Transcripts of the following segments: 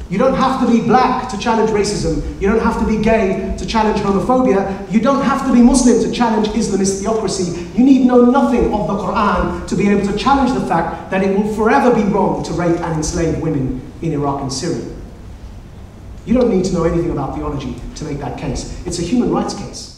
You don't have to be black to challenge racism. You don't have to be gay to challenge homophobia. You don't have to be Muslim to challenge Islamist theocracy. You need know nothing of the Quran to be able to challenge the fact that it will forever be wrong to rape and enslave women in Iraq and Syria. You don't need to know anything about theology to make that case. It's a human rights case.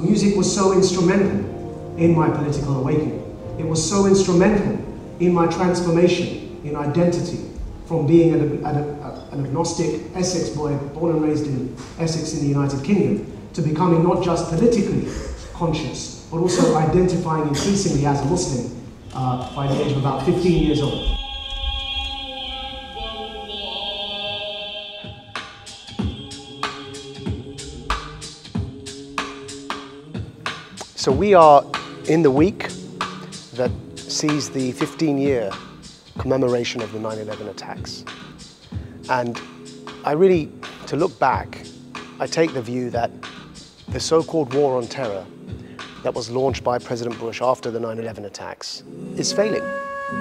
Music was so instrumental in my political awakening. It was so instrumental in my transformation in identity from being an agnostic Essex boy, born and raised in Essex in the United Kingdom, to becoming not just politically conscious, but also identifying increasingly as a Muslim by the age of about 15 years old. So we are in the week that sees the 15-year commemoration of the 9/11 attacks. And to look back, I take the view that the so-called war on terror that was launched by President Bush after the 9/11 attacks is failing.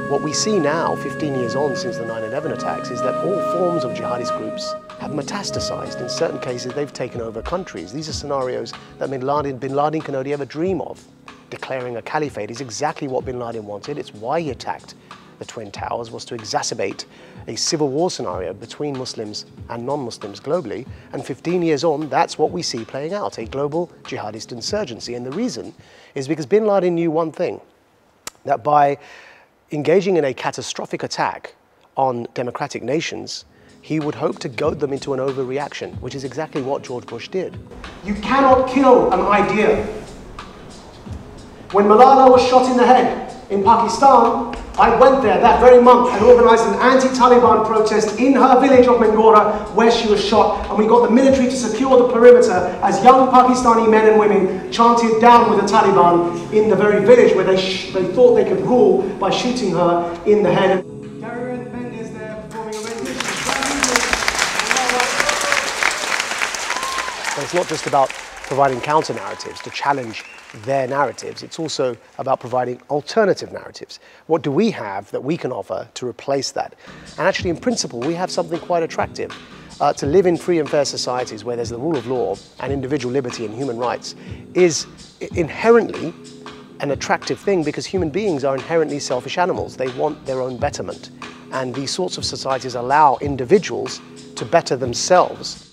What we see now, 15 years on since the 9/11 attacks, is that all forms of jihadist groups have metastasized. In certain cases, they've taken over countries. These are scenarios that Bin Laden can only ever dream of. Declaring a caliphate is exactly what Bin Laden wanted. It's why he attacked the Twin Towers, was to exacerbate a civil war scenario between Muslims and non-Muslims globally. And 15 years on, that's what we see playing out, a global jihadist insurgency. And the reason is because Bin Laden knew one thing, that by engaging in a catastrophic attack on democratic nations, he would hope to goad them into an overreaction, which is exactly what George Bush did. You cannot kill an idea. When Malala was shot in the head in Pakistan, I went there that very month and organised an anti-Taliban protest in her village of Mangora where she was shot, and we got the military to secure the perimeter as young Pakistani men and women chanted "Down with the Taliban" in the very village where they thought they could rule by shooting her in the head. But it's not just about providing counter-narratives to challenge their narratives, it's also about providing alternative narratives. What do we have that we can offer to replace that? And actually, in principle, we have something quite attractive. To live in free and fair societies where there's the rule of law and individual liberty and human rights is inherently an attractive thing, because human beings are inherently selfish animals. They want their own betterment. And these sorts of societies allow individuals to better themselves.